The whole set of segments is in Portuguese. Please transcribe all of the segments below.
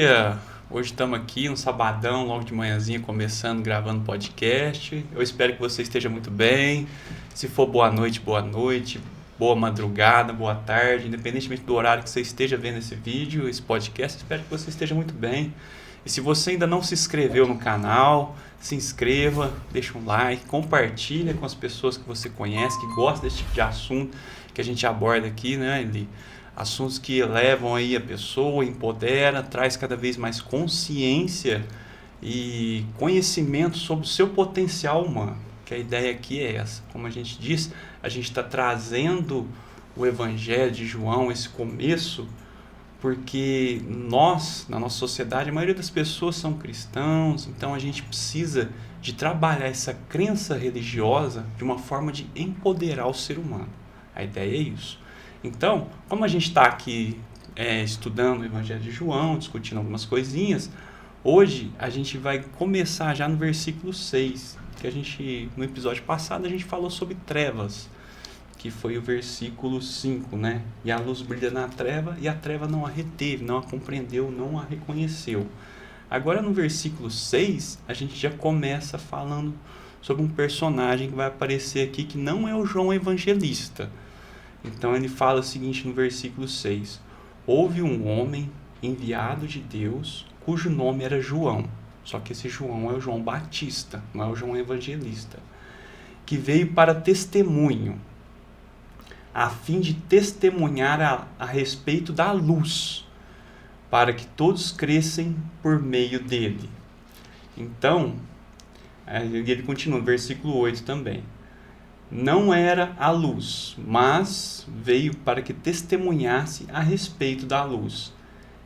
dia! Hoje estamos aqui, um sabadão, logo de manhãzinha, começando, gravando podcast. Eu espero que você esteja muito bem. Se for boa noite, boa madrugada, boa tarde, independentemente do horário que você esteja vendo esse vídeo, esse podcast, espero que você esteja muito bem. E se você ainda não se inscreveu no canal, se inscreva, deixa um like, compartilha com as pessoas que você conhece, que gostam desse tipo de assunto que a gente aborda aqui, né, Eli? Assuntos que elevam aí a pessoa, empodera, traz cada vez mais consciência e conhecimento sobre o seu potencial humano, que a ideia aqui é essa. Como a gente diz, a gente está trazendo o Evangelho de João, esse começo, porque nós, na nossa sociedade, a maioria das pessoas são cristãos, então a gente precisa de trabalhar essa crença religiosa de uma forma de empoderar o ser humano. A ideia é isso. Então, como a gente está aqui estudando o Evangelho de João, discutindo algumas coisinhas, hoje a gente vai começar já no versículo 6, que no episódio passado a gente falou sobre trevas, que foi o versículo 5, né? E a luz brilha na treva, e a treva não a reteve, não a compreendeu, não a reconheceu. Agora no versículo 6, a gente já começa falando sobre um personagem que vai aparecer aqui, que não é o João Evangelista. Então ele fala o seguinte no versículo 6: houve um homem enviado de Deus, cujo nome era João. Só que esse João é o João Batista, não é o João Evangelista, que veio para testemunho, a fim de testemunhar a respeito da luz, para que todos crescem por meio dele. Então, ele continua no versículo 8 também. Não era a luz, mas veio para que testemunhasse a respeito da luz.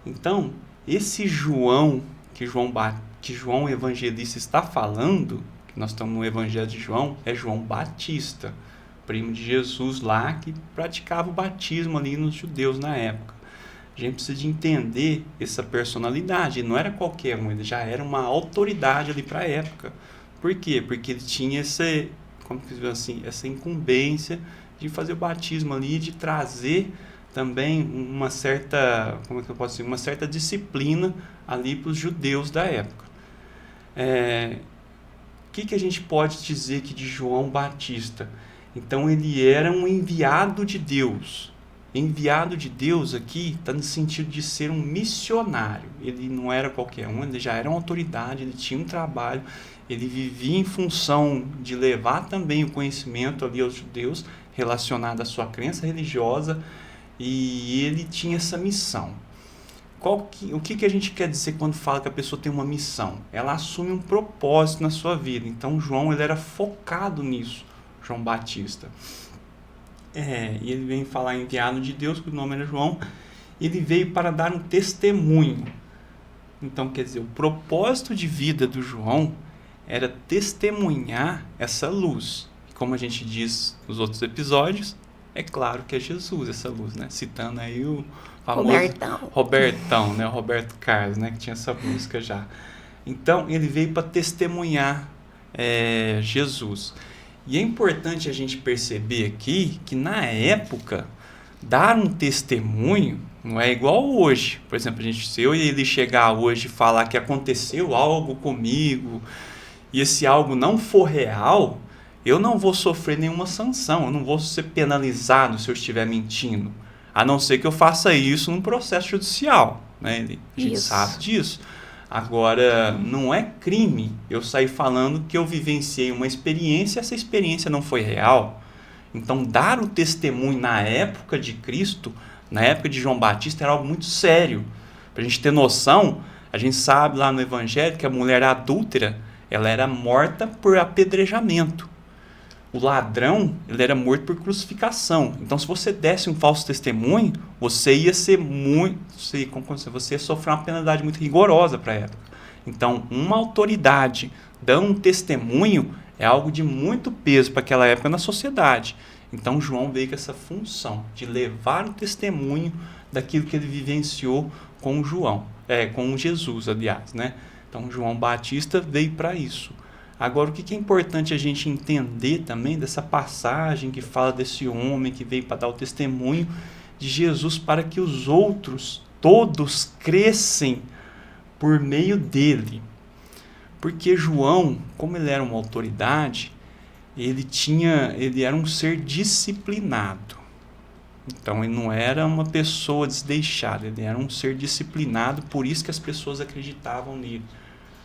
Então, esse João, que João Evangelista está falando, que nós estamos no Evangelho de João, é João Batista, primo de Jesus lá, que praticava o batismo ali nos judeus na época. A gente precisa de entender essa personalidade. Ele não era qualquer um, ele já era uma autoridade ali para a época. Por quê? Porque ele tinha essa incumbência de fazer o batismo ali, de trazer também uma certa disciplina ali para os judeus da época. O que a gente pode dizer aqui de João Batista? Então ele era um enviado de Deus. Enviado de Deus aqui está no sentido de ser um missionário. Ele não era qualquer um, ele já era uma autoridade, ele tinha um trabalho, ele vivia em função de levar também o conhecimento ali aos judeus relacionado à sua crença religiosa, e ele tinha essa missão. O que a gente quer dizer quando fala que a pessoa tem uma missão? Ela assume um propósito na sua vida. Então João ele era focado nisso, João Batista. E ele vem falar enviado de Deus, que o nome era João. Ele veio para dar um testemunho. Então, quer dizer, o propósito de vida do João era testemunhar essa luz. Como a gente diz nos outros episódios, é claro que é Jesus essa luz, né? Citando aí o famoso Robertão, né? O Roberto Carlos, né? Que tinha essa música já. Então, ele veio para testemunhar Jesus. E é importante a gente perceber aqui que na época, dar um testemunho não é igual hoje. Por exemplo, se eu e ele chegar hoje e falar que aconteceu algo comigo e esse algo não for real, eu não vou sofrer nenhuma sanção, eu não vou ser penalizado se eu estiver mentindo, a não ser que eu faça isso num processo judicial, né? A gente sabe disso. Agora, não é crime eu sair falando que eu vivenciei uma experiência e essa experiência não foi real. Então, dar o testemunho na época de Cristo, na época de João Batista, era algo muito sério. Para a gente ter noção, a gente sabe lá no Evangelho que a mulher adúltera, ela era morta por apedrejamento. O ladrão, ele era morto por crucificação. Então, se você desse um falso testemunho, você ia sofrer uma penalidade muito rigorosa para a época. Então, uma autoridade dando um testemunho é algo de muito peso para aquela época na sociedade. Então, João veio com essa função de levar o testemunho daquilo que ele vivenciou com com Jesus, aliás, né? Então, João Batista veio para isso. Agora, o que é importante a gente entender também dessa passagem que fala desse homem que veio para dar o testemunho de Jesus para que os outros todos crescem por meio dele. Porque João, como ele era uma autoridade, ele era um ser disciplinado. Então ele não era uma pessoa desleixada, ele era um ser disciplinado, por isso que as pessoas acreditavam nele.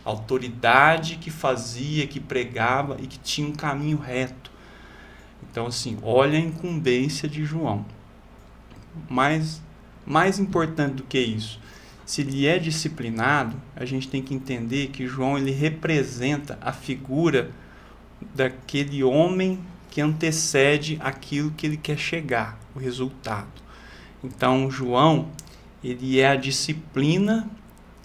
Autoridade que fazia, que pregava e que tinha um caminho reto. Então assim, olha a incumbência de João. Mas mais importante do que isso, se ele é disciplinado, a gente tem que entender que João ele representa a figura daquele homem que antecede aquilo que ele quer chegar, o resultado. Então, João, ele é a disciplina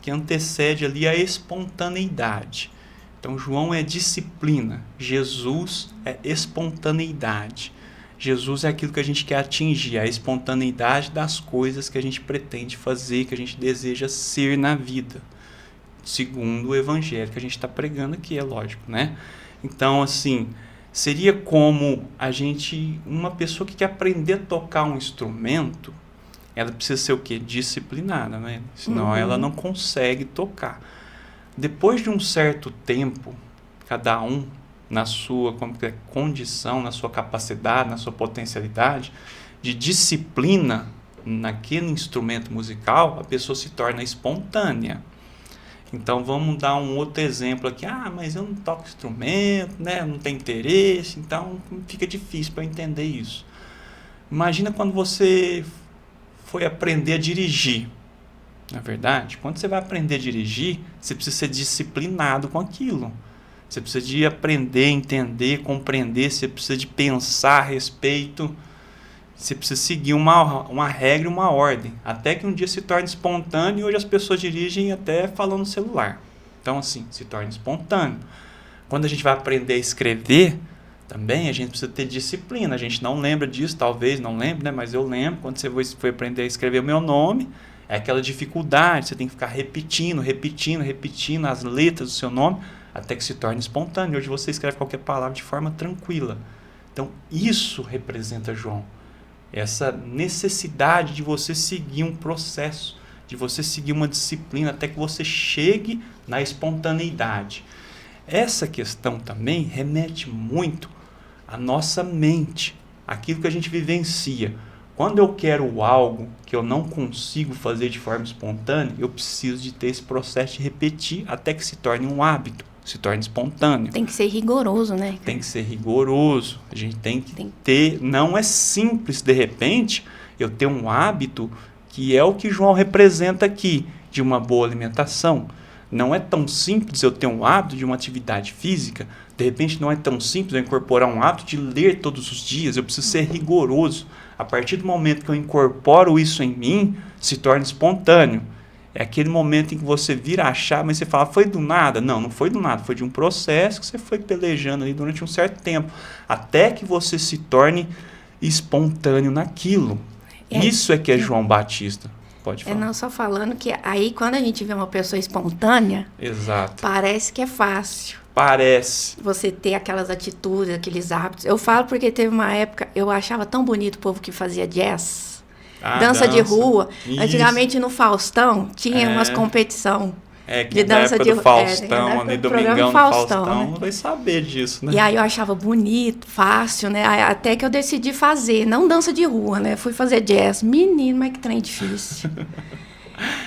que antecede ali a espontaneidade. Então, João é disciplina, Jesus é espontaneidade. Jesus é aquilo que a gente quer atingir, a espontaneidade das coisas que a gente pretende fazer, que a gente deseja ser na vida, segundo o evangelho que a gente está pregando aqui, é lógico, né? Então, assim, seria como uma pessoa que quer aprender a tocar um instrumento, ela precisa ser o quê? Disciplinada, né? Senão ela não consegue tocar. Depois de um certo tempo, cada um na sua condição, na sua capacidade, na sua potencialidade de disciplina naquele instrumento musical, a pessoa se torna espontânea. Então vamos dar um outro exemplo aqui. Mas eu não toco instrumento, né? Não tenho interesse, então fica difícil para entender isso. Imagina quando você foi aprender a dirigir. Na verdade, quando você vai aprender a dirigir, você precisa ser disciplinado com aquilo. Você precisa de aprender, entender, compreender, você precisa de pensar a respeito. Você precisa seguir uma regra e uma ordem, até que um dia se torne espontâneo, e hoje as pessoas dirigem até falando no celular. Então, assim, se torna espontâneo. Quando a gente vai aprender a escrever, também a gente precisa ter disciplina. A gente não lembra disso, talvez não lembre, né? Mas eu lembro, quando você foi aprender a escrever o meu nome, é aquela dificuldade, você tem que ficar repetindo as letras do seu nome, até que se torne espontâneo. Hoje você escreve qualquer palavra de forma tranquila. Então, isso representa João. Essa necessidade de você seguir um processo, de você seguir uma disciplina, até que você chegue na espontaneidade. Essa questão também remete muito à nossa mente, aquilo que a gente vivencia. Quando eu quero algo que eu não consigo fazer de forma espontânea, eu preciso de ter esse processo de repetir até que se torne um hábito, se torne espontâneo. Tem que ser rigoroso, né? Tem que ser rigoroso. A gente tem que ter... Não é simples, de repente, eu ter um hábito que é o que João representa aqui, de uma boa alimentação. Não é tão simples eu ter um hábito de uma atividade física. De repente, não é tão simples eu incorporar um hábito de ler todos os dias. Eu preciso ser rigoroso. A partir do momento que eu incorporo isso em mim, se torna espontâneo. É aquele momento em que você vira a chave, mas você fala, foi do nada? Não, não foi do nada. Foi de um processo que você foi pelejando ali durante um certo tempo. Até que você se torne espontâneo naquilo. Isso é que é João Batista. Pode falar. Não só falando que aí quando a gente vê uma pessoa espontânea, exato, parece que é fácil. Parece. Você ter aquelas atitudes, aqueles hábitos. Eu falo porque teve uma época, eu achava tão bonito o povo que fazia jazz. Dança de rua. Isso. Antigamente no Faustão tinha umas competição de dança de rua. Faustão, ali Domingão no Faustão, vai saber disso, né? E aí eu achava bonito, fácil, né? Até que eu decidi fazer, não dança de rua, né? Fui fazer jazz. Menino, mas que trem difícil.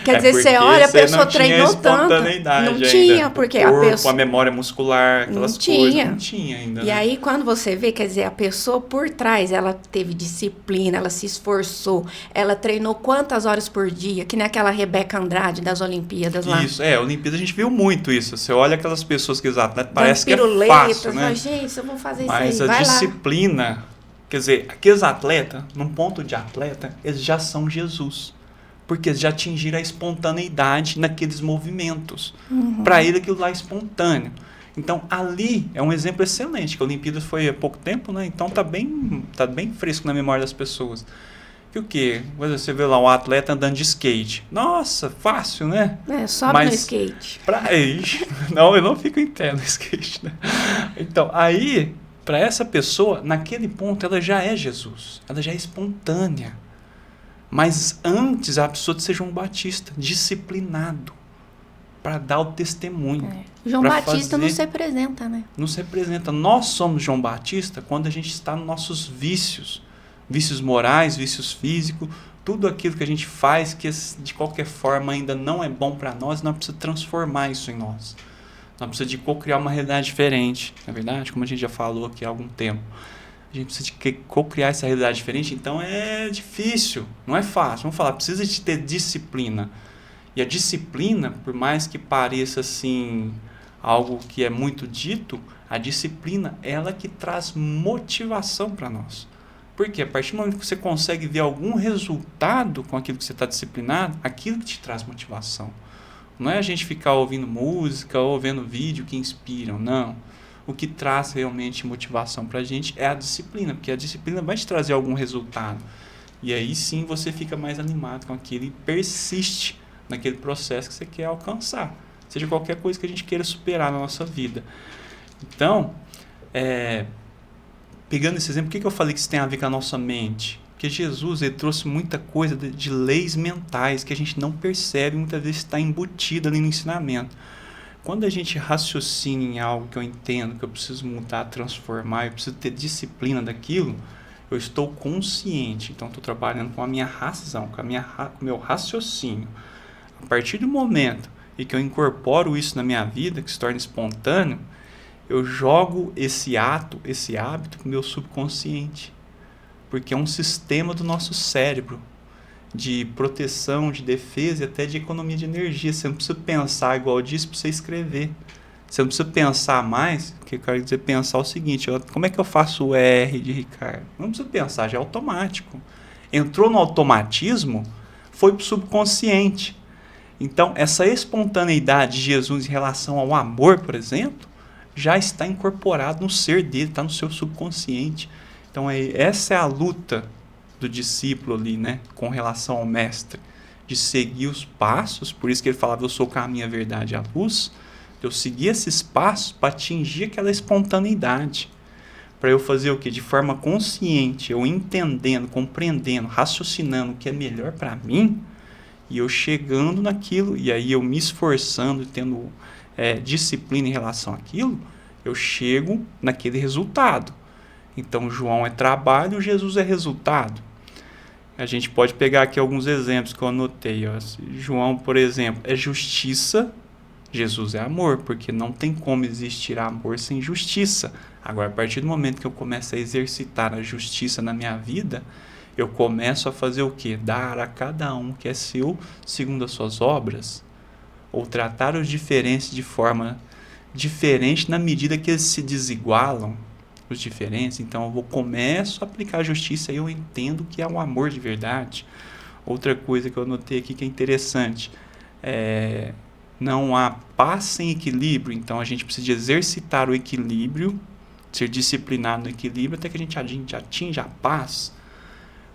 Quer dizer, você olha, a pessoa treinou tanto. Não tinha, porque a pessoa... a memória muscular, aquelas coisas, não tinha ainda. E aí, quando você vê, quer dizer, a pessoa por trás, ela teve disciplina, ela se esforçou, ela treinou quantas horas por dia, que nem aquela Rebeca Andrade das Olimpíadas lá. Isso, Olimpíada a gente viu muito isso. Você olha aquelas pessoas que parece que é fácil, né? Mas, gente, eu vou fazer mas isso aí, a disciplina, quer dizer, aqueles atletas, num ponto de atleta, eles já são Jesus. Porque eles já atingiram a espontaneidade naqueles movimentos. Para ele, aquilo lá é espontâneo. Então, ali é um exemplo excelente, que a Olimpíada foi há pouco tempo, né? Então, tá bem fresco na memória das pessoas. E o quê? Você vê lá um atleta andando de skate. Nossa, fácil, né? Sobe no skate. Não, eu não fico inteiro no skate, né? Então, aí, para essa pessoa, naquele ponto, ela já é Jesus. Ela já é espontânea. Mas antes a pessoa de ser João Batista, disciplinado. para dar o testemunho. João Batista não se representa, né? Não se representa. Nós somos João Batista quando a gente está nos nossos vícios. Vícios morais, vícios físicos, tudo aquilo que a gente faz que de qualquer forma ainda não é bom para nós, nós precisamos transformar isso em nós. Nós precisamos de co-criar uma realidade diferente, não é verdade? Como a gente já falou aqui há algum tempo. A gente precisa de co-criar essa realidade diferente, então é difícil, não é fácil. Vamos falar, precisa de ter disciplina. E a disciplina, por mais que pareça assim algo que é muito dito, a disciplina é ela que traz motivação para nós. Porque a partir do momento que você consegue ver algum resultado com aquilo que você está disciplinado, aquilo que te traz motivação. Não é a gente ficar ouvindo música ou vendo vídeo que inspiram, não. O que traz realmente motivação para a gente é a disciplina, porque a disciplina vai te trazer algum resultado. E aí sim você fica mais animado com aquilo e persiste naquele processo que você quer alcançar. Seja qualquer coisa que a gente queira superar na nossa vida. Então, pegando esse exemplo, por que eu falei que isso tem a ver com a nossa mente? Porque Jesus ele trouxe muita coisa de leis mentais que a gente não percebe, muitas vezes está embutida ali no ensinamento. Quando a gente raciocina em algo que eu entendo, que eu preciso mudar, transformar, eu preciso ter disciplina daquilo, eu estou consciente. Então, estou trabalhando com a minha razão, com o meu raciocínio. A partir do momento em que eu incorporo isso na minha vida, que se torna espontâneo, eu jogo esse ato, esse hábito para o meu subconsciente. Porque é um sistema do nosso cérebro de proteção, de defesa e até de economia de energia. Você não precisa pensar igual eu disse para você escrever. Você não precisa pensar mais, porque eu quero dizer pensar o seguinte, como é que eu faço o R de Ricardo? Não precisa pensar, já é automático. Entrou no automatismo, foi para o subconsciente. Então, essa espontaneidade de Jesus em relação ao amor, por exemplo, já está incorporado no ser dele, está no seu subconsciente. Então, essa é a luta do discípulo ali, né, com relação ao mestre, de seguir os passos, por isso que ele falava, eu sou o caminho, a verdade e a luz, eu seguir esses passos para atingir aquela espontaneidade, para eu fazer o quê? De forma consciente, eu entendendo, compreendendo, raciocinando o que é melhor para mim, e eu chegando naquilo, e aí eu me esforçando, tendo disciplina em relação àquilo, eu chego naquele resultado. Então, João é trabalho, Jesus é resultado. A gente pode pegar aqui alguns exemplos que eu anotei. Ó. João, por exemplo, é justiça, Jesus é amor, porque não tem como existir amor sem justiça. Agora, a partir do momento que eu começo a exercitar a justiça na minha vida, eu começo a fazer o quê? Dar a cada um que é seu segundo as suas obras. Ou tratar os diferentes de forma diferente na medida que eles se desigualam, os diferentes. Então eu começo a aplicar a justiça e eu entendo que é um amor de verdade. Outra coisa que eu anotei aqui que é interessante, não há paz sem equilíbrio, então a gente precisa exercitar o equilíbrio, ser disciplinado no equilíbrio até que a gente atinja a paz.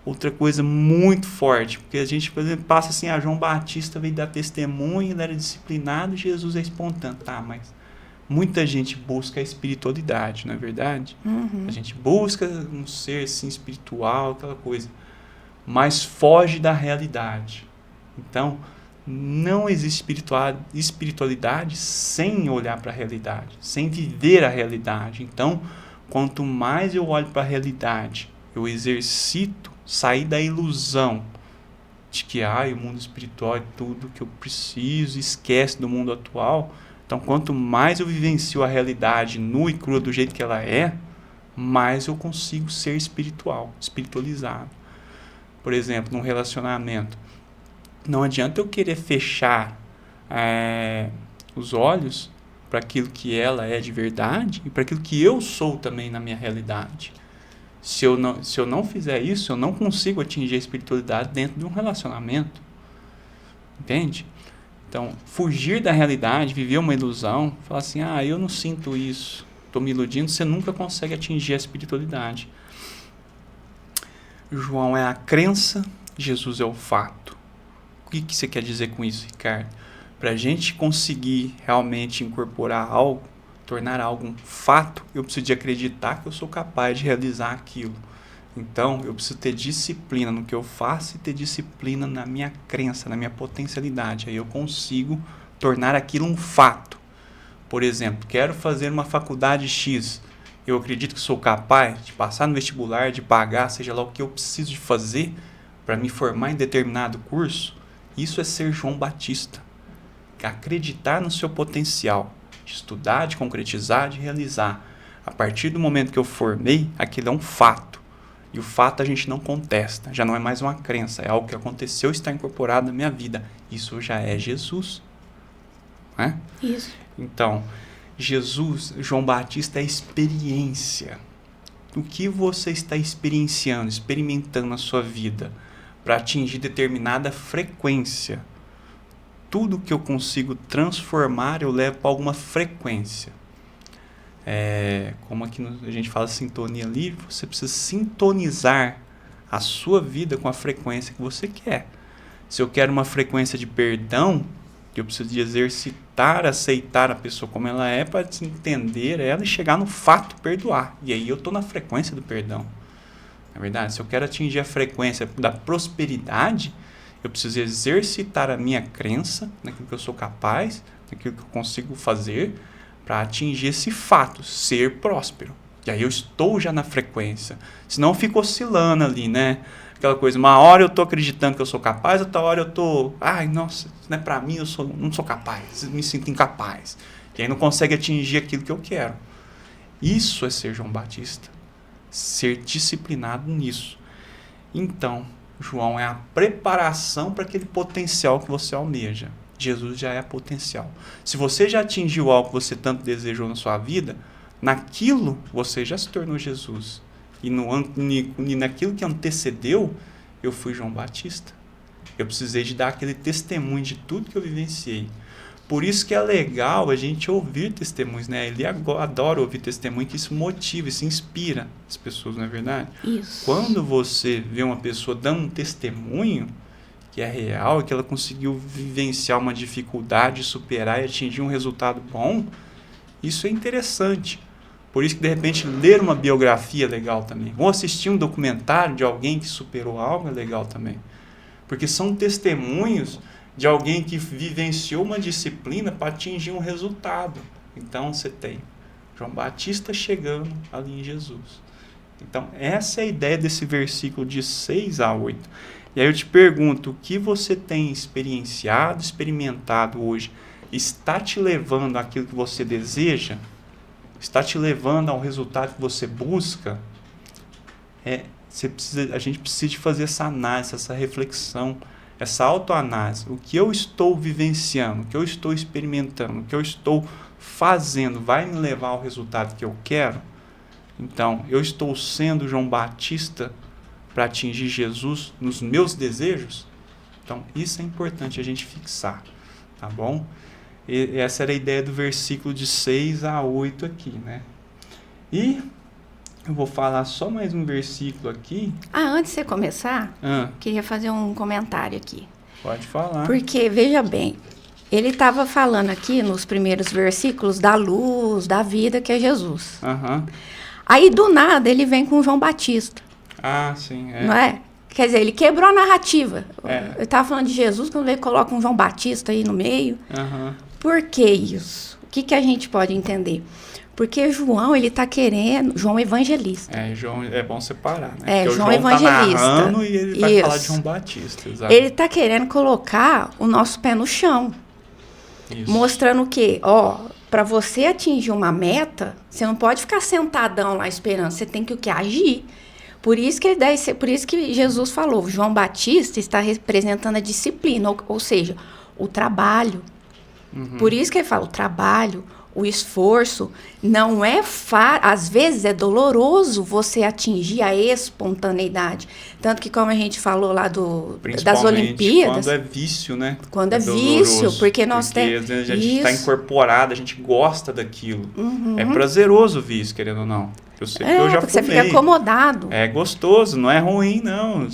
Outra coisa muito forte, porque a gente, por exemplo, passa assim, João Batista veio dar testemunho, ele era disciplinado, Jesus é espontâneo. Tá, mas muita gente busca a espiritualidade, não é verdade? Uhum. A gente busca um ser assim, espiritual, aquela coisa, mas foge da realidade. Então, não existe espiritualidade sem olhar para a realidade, sem viver a realidade. Então, quanto mais eu olho para a realidade, eu exercito sair da ilusão de que o mundo espiritual é tudo que eu preciso, esquece do mundo atual. Então, quanto mais eu vivencio a realidade nua e crua do jeito que ela é, mais eu consigo ser espiritualizado. Por exemplo, num relacionamento, não adianta eu querer fechar os olhos para aquilo que ela é de verdade e para aquilo que eu sou também na minha realidade. Se eu não fizer isso, eu não consigo atingir a espiritualidade dentro de um relacionamento. Entende? Então, fugir da realidade, viver uma ilusão, falar assim, eu não sinto isso, estou me iludindo, você nunca consegue atingir a espiritualidade. João é a crença, Jesus é o fato. O que você quer dizer com isso, Ricardo? Para a gente conseguir realmente incorporar algo, tornar algo um fato, eu preciso de acreditar que eu sou capaz de realizar aquilo. Então, eu preciso ter disciplina no que eu faço e ter disciplina na minha crença, na minha potencialidade. Aí eu consigo tornar aquilo um fato. Por exemplo, quero fazer uma faculdade X. Eu acredito que sou capaz de passar no vestibular, de pagar, seja lá o que eu preciso de fazer para me formar em determinado curso. Isso é ser João Batista. Acreditar no seu potencial, de estudar, de concretizar, de realizar. A partir do momento que eu formei, aquilo é um fato. E o fato a gente não contesta, já não é mais uma crença, é algo que aconteceu e está incorporado na minha vida. Isso já é Jesus. Né? Isso. Então, Jesus, João Batista é experiência. O que você está experienciando, experimentando na sua vida para atingir determinada frequência? Tudo que eu consigo transformar, eu levo para alguma frequência. Como aqui a gente fala sintonia livre, você precisa sintonizar a sua vida com a frequência que você quer. Se eu quero uma frequência de perdão, eu preciso de exercitar, aceitar a pessoa como ela é para entender ela e chegar no fato perdoar. E aí eu estou na frequência do perdão. Na verdade, se eu quero atingir a frequência da prosperidade, eu preciso exercitar a minha crença naquilo que eu sou capaz, naquilo que eu consigo fazer, para atingir esse fato, ser próspero. E aí eu estou já na frequência. Senão eu fico oscilando ali, né? Aquela coisa, uma hora eu estou acreditando que eu sou capaz, outra hora eu estou... Ai, nossa, isso não é para mim, não sou capaz, me sinto incapaz. E aí não consegue atingir aquilo que eu quero. Isso é ser João Batista. Ser disciplinado nisso. Então, João é a preparação para aquele potencial que você almeja. Jesus já é potencial. Se você já atingiu algo que você tanto desejou na sua vida, naquilo você já se tornou Jesus. E naquilo que antecedeu, eu fui João Batista. Eu precisei de dar aquele testemunho de tudo que eu vivenciei. Por isso que é legal a gente ouvir testemunhos, né? Ele adora ouvir testemunho, que isso motiva, isso inspira as pessoas, não é verdade? Isso. Quando você vê uma pessoa dando um testemunho que é real, que ela conseguiu vivenciar uma dificuldade, superar e atingir um resultado bom, isso é interessante. Por isso que, de repente, ler uma biografia é legal também. Ou assistir um documentário de alguém que superou algo é legal também. Porque são testemunhos de alguém que vivenciou uma disciplina para atingir um resultado. Então, você tem João Batista chegando ali em Jesus. Então, essa é a ideia desse versículo de 6 a 8. E aí eu te pergunto, o que você tem experienciado, experimentado hoje, está te levando àquilo que você deseja? Está te levando ao resultado que você busca? A gente precisa de fazer essa análise, essa reflexão, essa autoanálise. O que eu estou vivenciando, o que eu estou experimentando, o que eu estou fazendo vai me levar ao resultado que eu quero? Então, eu estou sendo João Batista para atingir Jesus nos meus desejos? Então, isso é importante a gente fixar, tá bom? E essa era a ideia do versículo de 6 a 8 aqui, né? E eu vou falar só mais um versículo aqui. Antes de você começar, queria fazer um comentário aqui. Pode falar. Porque, veja bem, ele estava falando aqui nos primeiros versículos da luz, da vida que é Jesus. Aí, do nada, ele vem com João Batista. Sim. Não é? Quer dizer, ele quebrou a narrativa. Eu estava falando de Jesus, quando ele coloca um João Batista aí no meio. Por que isso? O que a gente pode entender? Porque João, ele está querendo... João Evangelista. João, é bom separar, né? Porque João Evangelista. Tá narrando e ele vai falar de João Batista. Exato. Ele está querendo colocar o nosso pé no chão. Isso. Mostrando o quê? Para você atingir uma meta, você não pode ficar sentadão lá esperando. Você tem que o quê? Agir. Por isso que Jesus falou, João Batista está representando a disciplina, ou seja, o trabalho. Por isso que ele fala, o trabalho, o esforço, não é às vezes é doloroso você atingir a espontaneidade. Tanto que, como a gente falou lá das Olimpíadas... quando é vício, né? Quando é vício, porque nós temos... Às vezes a gente está incorporado, a gente gosta daquilo. É prazeroso o vício, querendo ou não. Eu sei que eu já fumei. Você fica acomodado. É gostoso, não é ruim, não.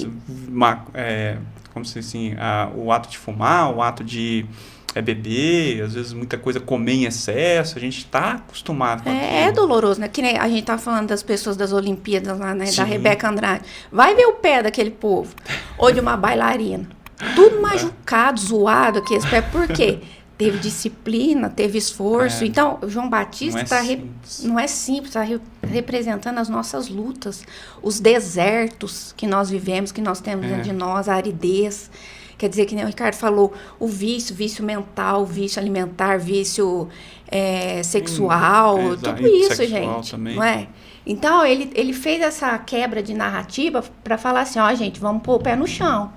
Como se assim, o ato de fumar, o ato de beber, às vezes muita coisa comer em excesso, a gente está acostumado com aquilo. É doloroso, né? Que nem a gente estava falando das pessoas das Olimpíadas lá, né? Da Rebeca Andrade. Vai ver o pé daquele povo. Ou de uma bailarina. Tudo machucado, zoado, aqueles pés. Por quê? teve disciplina, teve esforço. Então, o João Batista não é simples, está representando as nossas lutas, os desertos que nós vivemos, que nós temos dentro de nós, a aridez. Quer dizer, que nem o Ricardo falou, o vício mental, vício alimentar, vício sexual, tudo isso, gente. Também. Não é? Então, ele fez essa quebra de narrativa para falar assim, gente, vamos pôr o pé no chão.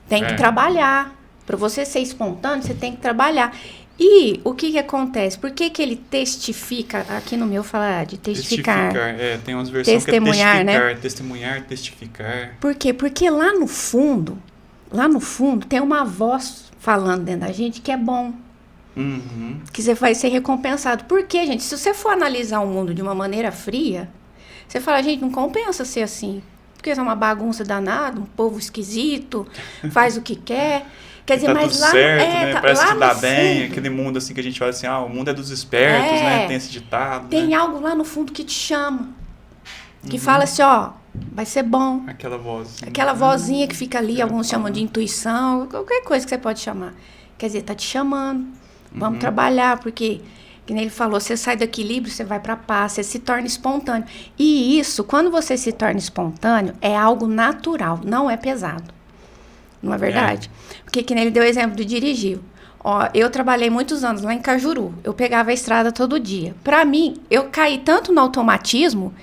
Tem que trabalhar. Para você ser espontâneo, você tem que trabalhar. E o que acontece? Por que ele testifica? Aqui no meu fala de testificar. Tem umas versões testemunhar, que é né? Testemunhar, testificar. Por quê? Porque lá no fundo, tem uma voz falando dentro da gente que é bom. Que você vai ser recompensado. Por quê, gente? Se você for analisar o mundo de uma maneira fria, você fala, gente, não compensa ser assim. Porque é uma bagunça danada, um povo esquisito, faz o que quer. Quer dizer, tá mas tudo lá... certo, né? Parece que dá bem, fundo, aquele mundo assim que a gente olha assim, o mundo é dos espertos, né? Tem esse ditado. Tem algo lá no fundo que te chama. Que fala assim, vai ser bom. Aquela vozinha. Aquela vozinha que fica ali, alguns chamam de intuição, qualquer coisa que você pode chamar. Quer dizer, tá te chamando. Vamos trabalhar, porque... Que nem ele falou, você sai do equilíbrio, você vai para a paz, você se torna espontâneo. E isso, quando você se torna espontâneo, é algo natural, não é pesado. Não é verdade? Porque que nem ele deu o exemplo do dirigir. Eu trabalhei muitos anos lá em Cajuru. Eu pegava a estrada todo dia. Para mim, eu caí tanto no automatismo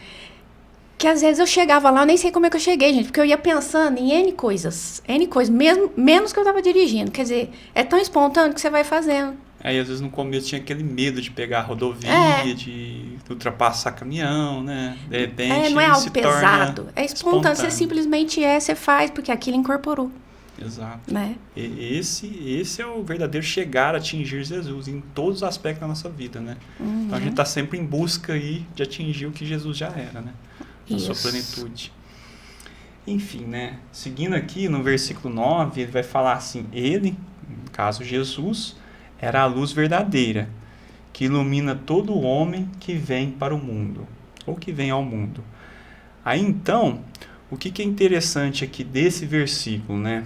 que às vezes eu chegava lá, eu nem sei como é que eu cheguei, gente, porque eu ia pensando em N coisas, mesmo, menos que eu estava dirigindo. Quer dizer, é tão espontâneo que você vai fazendo. Aí, às vezes, no começo tinha aquele medo de pegar a rodovia, de ultrapassar caminhão, né? De repente, não é algo pesado. É espontâneo. Você simplesmente você faz, porque aquilo incorporou. Exato. Né? E esse é o verdadeiro chegar a atingir Jesus em todos os aspectos da nossa vida, né? Então, a gente está sempre em busca aí de atingir o que Jesus já era, né? Na sua plenitude. Enfim, né? Seguindo aqui, no versículo 9, ele vai falar assim, ele, no caso Jesus... era a luz verdadeira, que ilumina todo homem que vem para o mundo, ou que vem ao mundo. Aí, então, o que é interessante aqui desse versículo, né?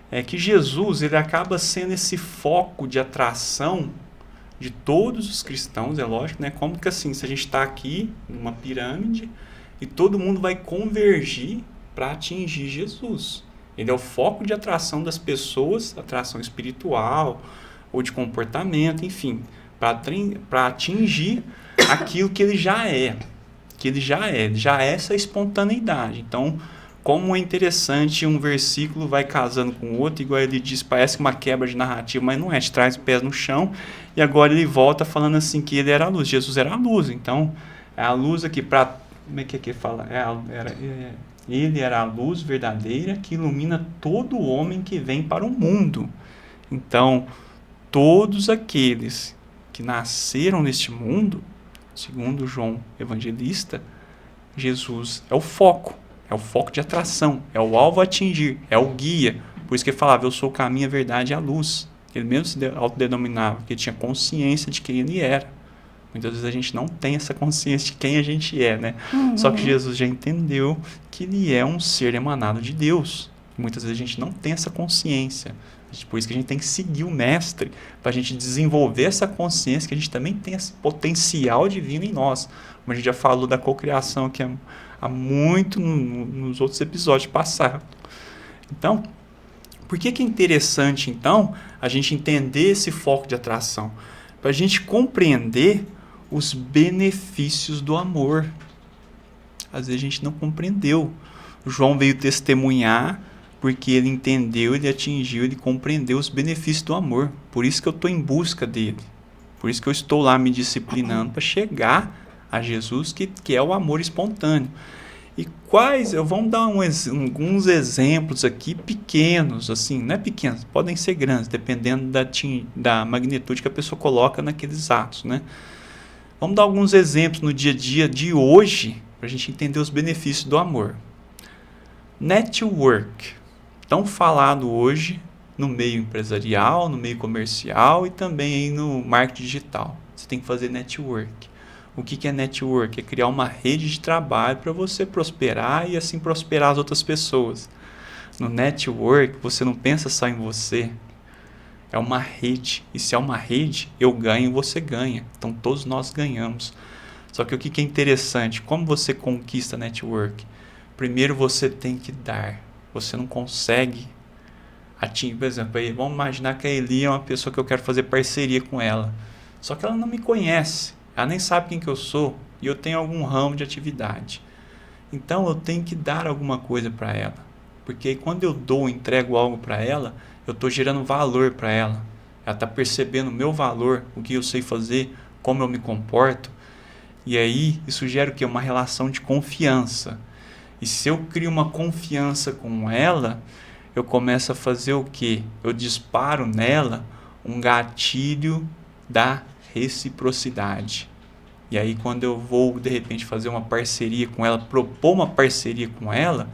É que Jesus, ele acaba sendo esse foco de atração de todos os cristãos, é lógico, né? Como que assim, se a gente está aqui, numa pirâmide, e todo mundo vai convergir para atingir Jesus. Ele é o foco de atração das pessoas, atração espiritual, ou de comportamento, enfim, para atingir aquilo que ele já é. Ele já é essa espontaneidade. Então, como é interessante, um versículo vai casando com o outro, igual ele diz, parece uma quebra de narrativa, mas não é, te traz os pés no chão, e agora ele volta falando assim que ele era a luz, Jesus era a luz. Então, é a luz aqui, como é que ele fala? Ele era a luz verdadeira que ilumina todo homem que vem para o mundo. Então, todos aqueles que nasceram neste mundo, segundo João Evangelista, Jesus é o foco de atração, é o alvo a atingir, é o guia. Por isso que ele falava, eu sou o caminho, a verdade e a luz. Ele mesmo se autodenominava, porque ele tinha consciência de quem ele era. Muitas vezes a gente não tem essa consciência de quem a gente é, né? Só que Jesus já entendeu que ele é um ser emanado de Deus. Muitas vezes a gente não tem essa consciência. Por isso que a gente tem que seguir o mestre, para a gente desenvolver essa consciência que a gente também tem esse potencial divino em nós. Como a gente já falou da cocriação aqui há muito nos outros episódios passados. Então, por que é interessante, então, a gente entender esse foco de atração? Para a gente compreender os benefícios do amor. Às vezes a gente não compreendeu. O João veio testemunhar porque ele entendeu, ele atingiu, ele compreendeu os benefícios do amor. Por isso que eu estou em busca dele. Por isso que eu estou lá me disciplinando para chegar a Jesus, que é o amor espontâneo. E vamos dar alguns exemplos aqui pequenos, assim, não é pequenos, podem ser grandes, dependendo da magnitude que a pessoa coloca naqueles atos, né? Vamos dar alguns exemplos no dia a dia de hoje, para a gente entender os benefícios do amor. Network, tão falado hoje no meio empresarial, no meio comercial e também aí no marketing digital. Você tem que fazer network. O que é network? É criar uma rede de trabalho para você prosperar e assim prosperar as outras pessoas. No network, você não pensa só em você. É uma rede. E se é uma rede, eu ganho e você ganha. Então todos nós ganhamos. Só que o que é interessante, como você conquista network? Primeiro você tem que dar. Você não consegue atingir. Por exemplo, vamos imaginar que a Eli é uma pessoa que eu quero fazer parceria com ela. Só que ela não me conhece. Ela nem sabe quem que eu sou. E eu tenho algum ramo de atividade. Então eu tenho que dar alguma coisa para ela. Porque quando eu entrego algo para ela, eu estou gerando valor para ela. Ela está percebendo o meu valor, o que eu sei fazer, como eu me comporto. E aí isso gera o quê? Uma relação de confiança. E se eu crio uma confiança com ela, eu começo a fazer o quê? Eu disparo nela um gatilho da reciprocidade. E aí quando eu vou, de repente, fazer uma parceria com ela, propor uma parceria com ela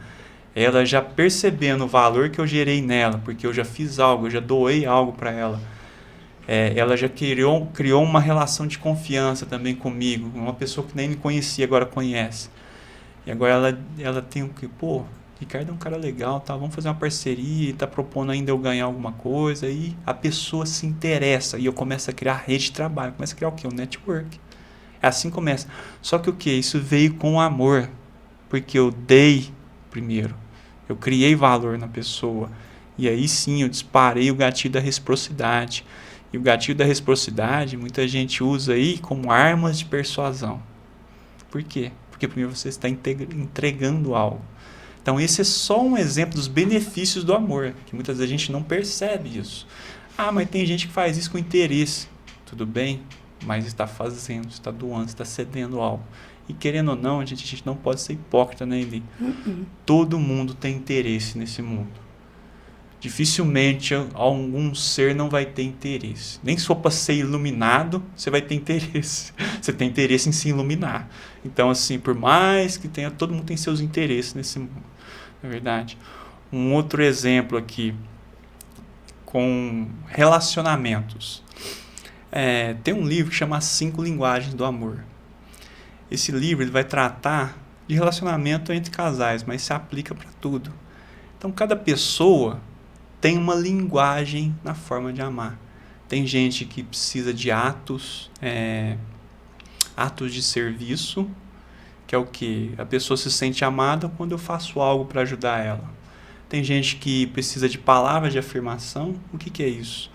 já percebendo o valor que eu gerei nela, porque eu já fiz algo, eu já doei algo para ela. Ela já criou uma relação de confiança também comigo. Uma pessoa que nem me conhecia, agora conhece. E agora ela tem o que? Pô, Ricardo é um cara legal, tá? Vamos fazer uma parceria, tá propondo ainda eu ganhar alguma coisa. E a pessoa se interessa. E eu começo a criar rede de trabalho. Começo a criar o quê? Um network. É assim que começa. Só que o quê? Isso veio com amor. Porque eu dei primeiro. Eu criei valor na pessoa. E aí sim eu disparei o gatilho da reciprocidade. E o gatilho da reciprocidade, muita gente usa aí como armas de persuasão. Por quê? Porque primeiro você está entregando algo. Então esse é só um exemplo dos benefícios do amor, que muitas vezes a gente não percebe isso. Ah, mas tem gente que faz isso com interesse. Tudo bem, mas está fazendo, está doando, está cedendo algo. E querendo ou não, a gente não pode ser hipócrita, né, Eli? Todo mundo tem interesse nesse mundo. Dificilmente algum ser não vai ter interesse. Nem se for para ser iluminado, você vai ter interesse. Você tem interesse em se iluminar. Então, assim, por mais que tenha, todo mundo tem seus interesses nesse mundo. Não é verdade? Um outro exemplo aqui, com relacionamentos. Tem um livro que chama As 5 Linguagens do Amor. Esse livro ele vai tratar de relacionamento entre casais, mas se aplica para tudo. Então, cada pessoa tem uma linguagem na forma de amar. Tem gente que precisa de atos de serviço, que é o que? A pessoa se sente amada quando eu faço algo para ajudar ela. Tem gente que precisa de palavras de afirmação. O que é isso?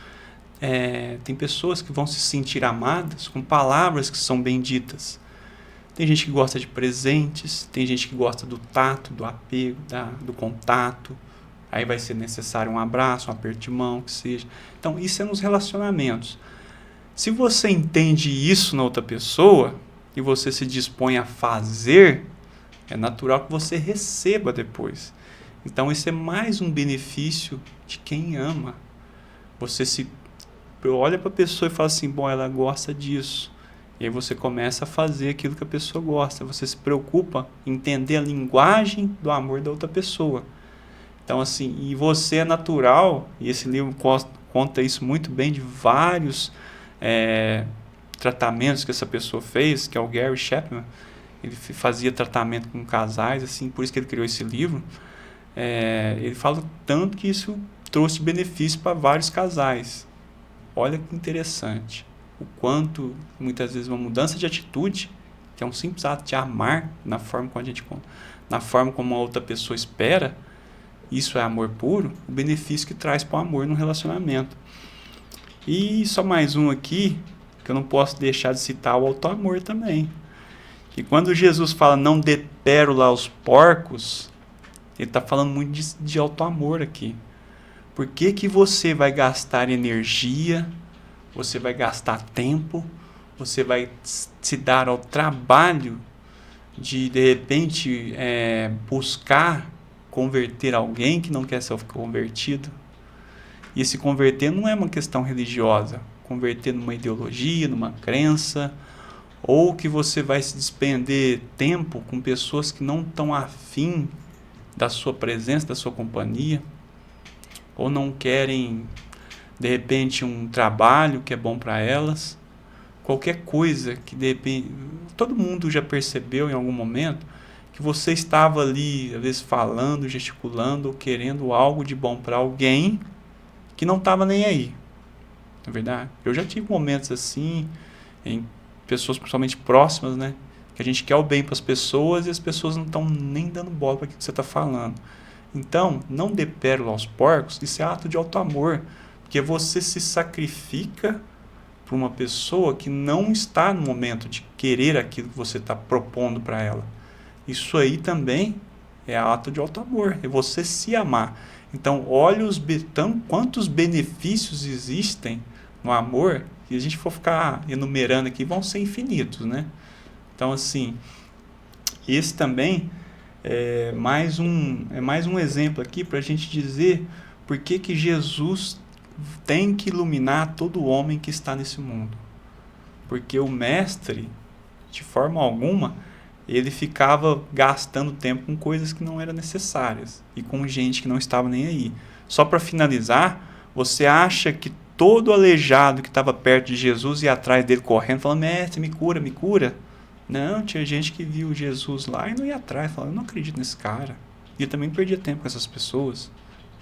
Tem pessoas que vão se sentir amadas com palavras que são benditas. Tem gente que gosta de presentes, tem gente que gosta do tato, do apego, do contato. Aí vai ser necessário um abraço, um aperto de mão, que seja. Então, isso é nos relacionamentos. Se você entende isso na outra pessoa e você se dispõe a fazer, é natural que você receba depois. Então, isso é mais um benefício de quem ama. Você olha para a pessoa e fala assim, bom, ela gosta disso. E aí você começa a fazer aquilo que a pessoa gosta. Você se preocupa em entender a linguagem do amor da outra pessoa. Então, assim, e você é natural, e esse livro conta isso muito bem, de vários tratamentos que essa pessoa fez, que é o Gary Chapman. Ele fazia tratamento com casais, assim, por isso que ele criou esse livro. Ele fala tanto que isso trouxe benefício para vários casais. Olha que interessante. O quanto, muitas vezes, uma mudança de atitude, que é um simples ato de amar na forma como a outra pessoa espera, isso é amor puro, o benefício que traz para o amor no relacionamento. E só mais um aqui, que eu não posso deixar de citar o auto-amor também. Que quando Jesus fala não dê pérola aos porcos, ele está falando muito de auto-amor aqui. Por que você vai gastar energia, você vai gastar tempo, você vai se dar ao trabalho de repente, buscar converter alguém que não quer ser convertido? E esse converter não é uma questão religiosa. Converter numa ideologia, numa crença, ou que você vai se despender tempo com pessoas que não estão afim da sua presença, da sua companhia, ou não querem, de repente, um trabalho que é bom para elas. Qualquer coisa que, de repente, todo mundo já percebeu em algum momento que você estava ali, às vezes, falando, gesticulando, ou querendo algo de bom para alguém que não estava nem aí. não é verdade? Eu já tive momentos assim, em pessoas principalmente próximas, né? Que a gente quer o bem para as pessoas e as pessoas não estão nem dando bola para o que você está falando. Então, não dê pérola aos porcos, isso é ato de alto amor, porque você se sacrifica para uma pessoa que não está no momento de querer aquilo que você está propondo para ela. Isso aí também é ato de alto amor, é você se amar. Então, olha quantos benefícios existem no amor, que a gente for ficar enumerando aqui, vão ser infinitos, né? Então, assim, esse também é mais um exemplo aqui para a gente dizer por que Jesus tem que iluminar todo homem que está nesse mundo. Porque o mestre, de forma alguma, ele ficava gastando tempo com coisas que não eram necessárias e com gente que não estava nem aí. Só para finalizar, você acha que todo aleijado que estava perto de Jesus ia atrás dele correndo, falando, mestre, me cura, me cura? Não, tinha gente que viu Jesus lá e não ia atrás, falando, eu não acredito nesse cara. E eu também perdia tempo com essas pessoas.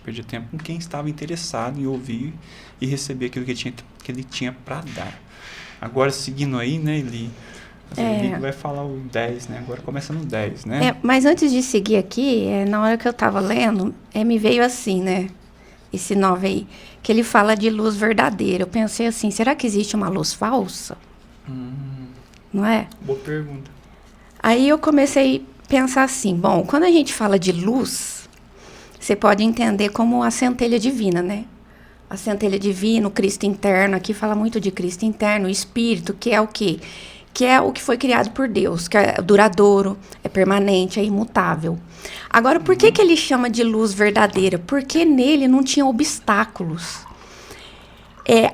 Perdia tempo com quem estava interessado em ouvir e receber aquilo que ele tinha para dar. Agora, seguindo aí, né, Eli? Eli vai falar o 10, né? Agora começa no 10, né? Mas antes de seguir aqui, na hora que eu estava lendo, me veio assim, né? Esse 9 aí, que ele fala de luz verdadeira. Eu pensei assim, será que existe uma luz falsa? Não é? Boa pergunta. Aí eu comecei a pensar assim, bom, quando a gente fala de luz, você pode entender como a centelha divina, né? A centelha divina, o Cristo interno, aqui fala muito de Cristo interno, o Espírito, que é o quê? Que é o que foi criado por Deus, que é duradouro, é permanente, é imutável. Agora, por que ele chama de luz verdadeira? Porque nele não tinha obstáculos.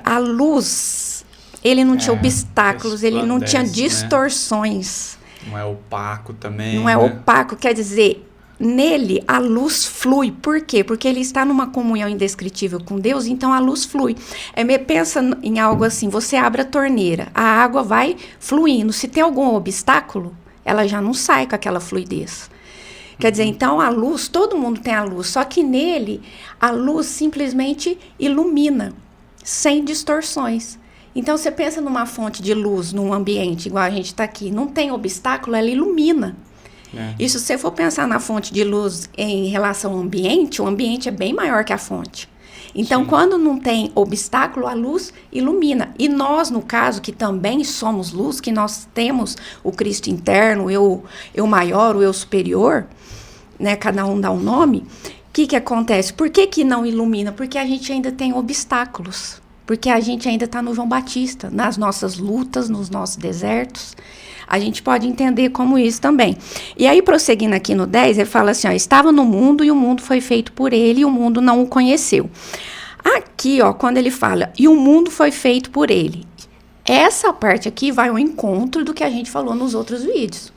A luz, ele não tinha obstáculos, ele não tinha distorções. Né? Não é opaco também. Não é opaco, quer dizer, nele a luz flui. Por quê? Porque ele está numa comunhão indescritível com Deus, então a luz flui. Pensa em algo assim, você abre a torneira, a água vai fluindo. Se tem algum obstáculo, ela já não sai com aquela fluidez. Quer dizer, então a luz, todo mundo tem a luz, só que nele a luz simplesmente ilumina, sem distorções. Então você pensa numa fonte de luz, num ambiente igual a gente está aqui, não tem obstáculo, ela ilumina. E se você for pensar na fonte de luz em relação ao ambiente, o ambiente é bem maior que a fonte. Então, sim, quando não tem obstáculo, a luz ilumina. E nós, no caso, que também somos luz, que nós temos o Cristo interno, o eu maior, o eu superior, né? Cada um dá um nome. O que acontece? Por que não ilumina? Porque a gente ainda tem obstáculos. Porque a gente ainda está no João Batista, nas nossas lutas, nos nossos desertos. A gente pode entender como isso também. E aí, prosseguindo aqui no 10, ele fala assim, estava no mundo e o mundo foi feito por ele e o mundo não o conheceu. Aqui, quando ele fala, e o mundo foi feito por ele, essa parte aqui vai ao encontro do que a gente falou nos outros vídeos.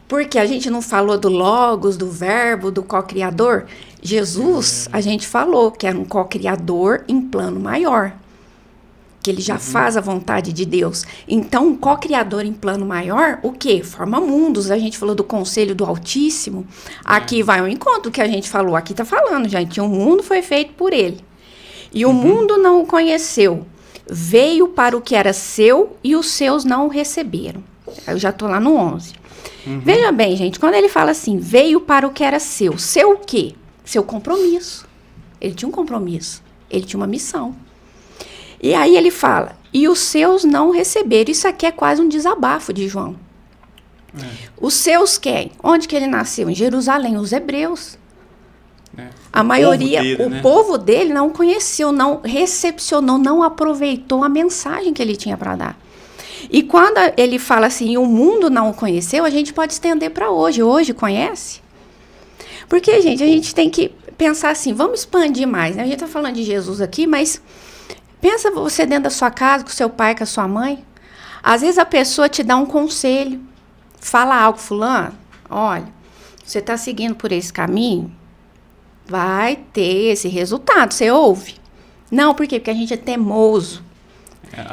Porque a gente não falou do Logos, do Verbo, do co-criador. Jesus, a gente falou que era um co-criador em plano maior. Que ele já faz a vontade de Deus. Então, um co-criador em plano maior, o quê? Forma mundos. A gente falou do conselho do Altíssimo. Aqui vai ao encontro do que a gente falou. Aqui está falando, gente. O mundo foi feito por ele. E o mundo não o conheceu. Veio para o que era seu e os seus não o receberam. Eu já estou lá no 11. Veja bem, gente. Quando ele fala assim, veio para o que era seu. Seu o quê? Seu compromisso. Ele tinha um compromisso. Ele tinha uma missão. E aí ele fala, e os seus não receberam. Isso aqui é quase um desabafo de João. Os seus quem? Onde que ele nasceu? Em Jerusalém, os hebreus. A maioria, o povo dele não conheceu, não recepcionou, não aproveitou a mensagem que ele tinha para dar. E quando ele fala assim, o mundo não o conheceu, a gente pode estender para hoje. Hoje conhece? Porque, gente, a gente tem que pensar assim, vamos expandir mais, né? A gente está falando de Jesus aqui, mas pensa você dentro da sua casa, com seu pai, com a sua mãe. Às vezes a pessoa te dá um conselho, fala algo, fulano, olha, você está seguindo por esse caminho, vai ter esse resultado, você ouve? Não, por quê? Porque a gente é teimoso.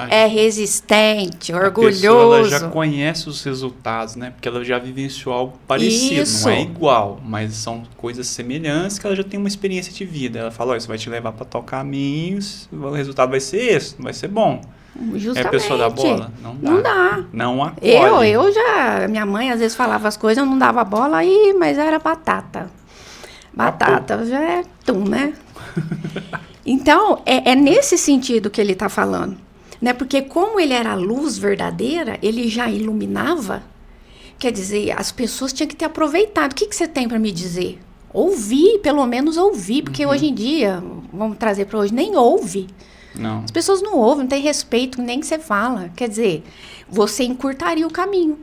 é resistente, orgulhoso. A pessoa ela já conhece os resultados, né? Porque ela já vivenciou algo parecido, não é igual, mas são coisas semelhantes que ela já tem uma experiência de vida. Ela fala, isso vai te levar para tal caminho, o resultado vai ser esse, não vai ser bom. Justamente. É a pessoa da bola? Não dá. Não dá. Não acolhe. Eu já... Minha mãe às vezes falava as coisas, eu não dava bola, mas era batata. Batata já é né? Então, é nesse sentido que ele está falando. Né? Porque como ele era a luz verdadeira, ele já iluminava. Quer dizer, as pessoas tinham que ter aproveitado. O que você tem para me dizer? Ouvir, pelo menos ouvir. Porque hoje em dia, vamos trazer para hoje, nem ouve. Não. As pessoas não ouvem, não têm respeito nem que você fala. Quer dizer, você encurtaria o caminho.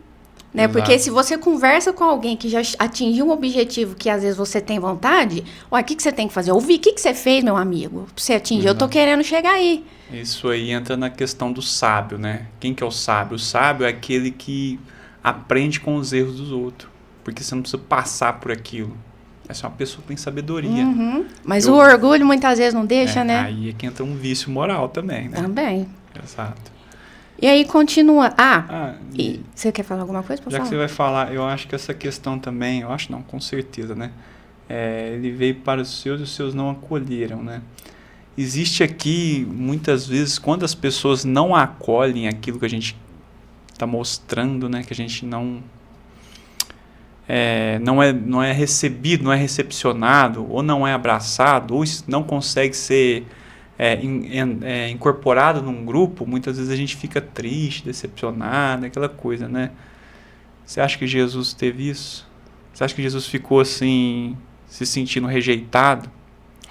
Né? Porque se você conversa com alguém que já atingiu um objetivo que às vezes você tem vontade, o que você tem que fazer? Ouvir. O que você fez, meu amigo? Pra você atingir. Eu tô querendo chegar aí. Isso aí entra na questão do sábio, né? Quem que é o sábio? O sábio é aquele que aprende com os erros dos outros. Porque você não precisa passar por aquilo. Essa é uma pessoa que tem sabedoria. Mas o orgulho muitas vezes não deixa, né? Aí é que entra um vício moral também, né? Também. Exato. E aí continua. E você quer falar alguma coisa? Já que você vai falar, eu acho que essa questão também, eu acho não, com certeza, né? Ele veio para os seus e os seus não acolheram, né? Existe aqui, muitas vezes, quando as pessoas não acolhem aquilo que a gente está mostrando, né? Que a gente não é recebido, não é recepcionado, ou não é abraçado, ou não consegue ser incorporado num grupo, muitas vezes a gente fica triste, decepcionado, aquela coisa, né? Você acha que Jesus teve isso? Você acha que Jesus ficou assim, se sentindo rejeitado?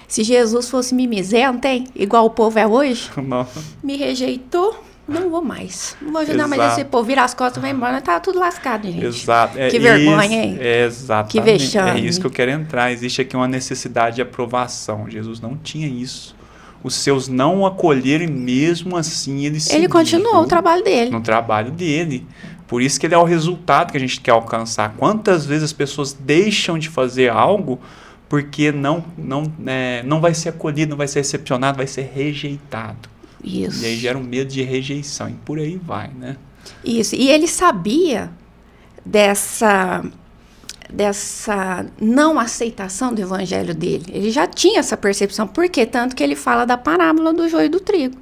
Se Jesus fosse mimizento, hein? Igual o povo é hoje, não. Me rejeitou, não vou mais. Não vou ajudar mais esse povo, virar as costas e vai embora. Tá tudo lascado, gente. Exato. Que vergonha, hein? Exatamente. Que vexame. É isso que eu quero entrar. Existe aqui uma necessidade de aprovação. Jesus não tinha isso. Os seus não o acolherem, mesmo assim ele seguiu. Ele continuou o trabalho dele. No trabalho dele. Por isso que ele é o resultado que a gente quer alcançar. Quantas vezes as pessoas deixam de fazer algo porque não vai ser acolhido, não vai ser recepcionado, vai ser rejeitado. Isso. E aí gera um medo de rejeição. E por aí vai, né? Isso. E ele sabia dessa não aceitação do evangelho dele. Ele já tinha essa percepção. Por quê? Tanto que ele fala da parábola do joio e do trigo.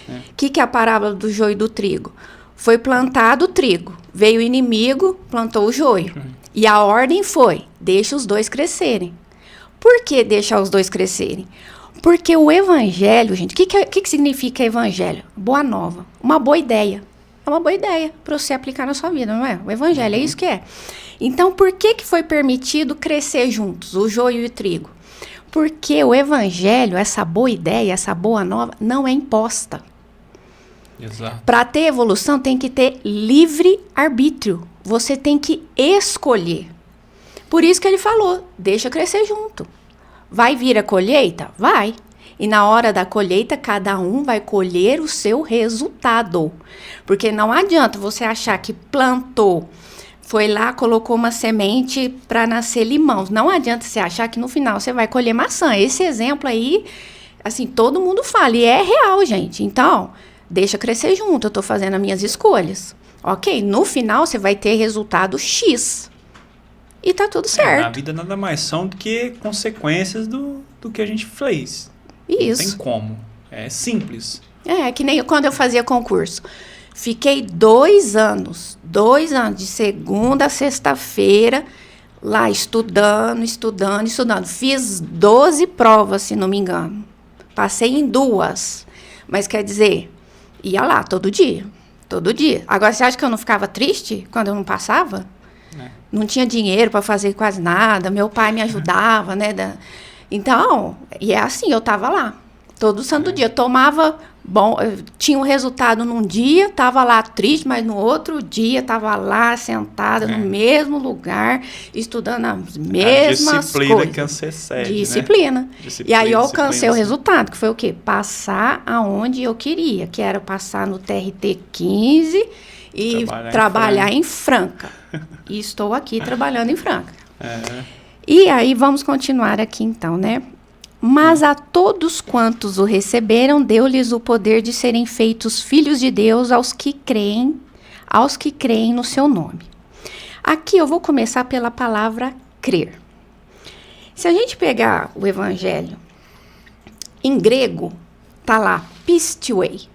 O que é a parábola do joio e do trigo? Foi plantado o trigo. Veio o inimigo, plantou o joio. E a ordem foi, deixa os dois crescerem. Por que deixar os dois crescerem? Porque o evangelho, gente, o que significa evangelho? Boa nova. Uma boa ideia. É uma boa ideia para você aplicar na sua vida, não é? O evangelho é isso que é. Então, por que foi permitido crescer juntos, o joio e o trigo? Porque o evangelho, essa boa ideia, essa boa nova, não é imposta. Exato. Para ter evolução, tem que ter livre arbítrio. Você tem que escolher. Por isso que ele falou, deixa crescer junto. Vai vir a colheita? Vai. E na hora da colheita, cada um vai colher o seu resultado. Porque não adianta você achar que plantou, foi lá, colocou uma semente para nascer limão. Não adianta você achar que no final você vai colher maçã. Esse exemplo aí, assim, todo mundo fala. E é real, gente. Então, deixa crescer junto. Eu estou fazendo as minhas escolhas. Ok? No final, você vai ter resultado X. E tá tudo certo. Na vida nada mais são do que consequências do que a gente fez. Isso. Não tem como. É simples. É, que nem quando eu fazia concurso. Fiquei 2 anos, de segunda a sexta-feira, lá estudando. Fiz 12 provas, se não me engano. Passei em 2. Mas quer dizer, ia lá todo dia. Agora, você acha que eu não ficava triste quando eu não passava? Não tinha dinheiro para fazer quase nada. Meu pai me ajudava, né? Então, e é assim, eu tava lá. Todo santo dia. Tomava, tinha um resultado num dia, tava lá triste, mas no outro dia tava lá sentada no mesmo lugar, estudando as mesmas coisas. Disciplina que antecede, Disciplina. Né? E aí eu alcancei o resultado, que foi o quê? Passar aonde eu queria, que era passar no TRT 15 e trabalhar em Franca. E estou aqui trabalhando em Franca. E aí vamos continuar aqui então, né? Mas a todos quantos o receberam, deu-lhes o poder de serem feitos filhos de Deus aos que creem no seu nome. Aqui eu vou começar pela palavra crer. Se a gente pegar o evangelho, em grego, tá lá, pisteuei.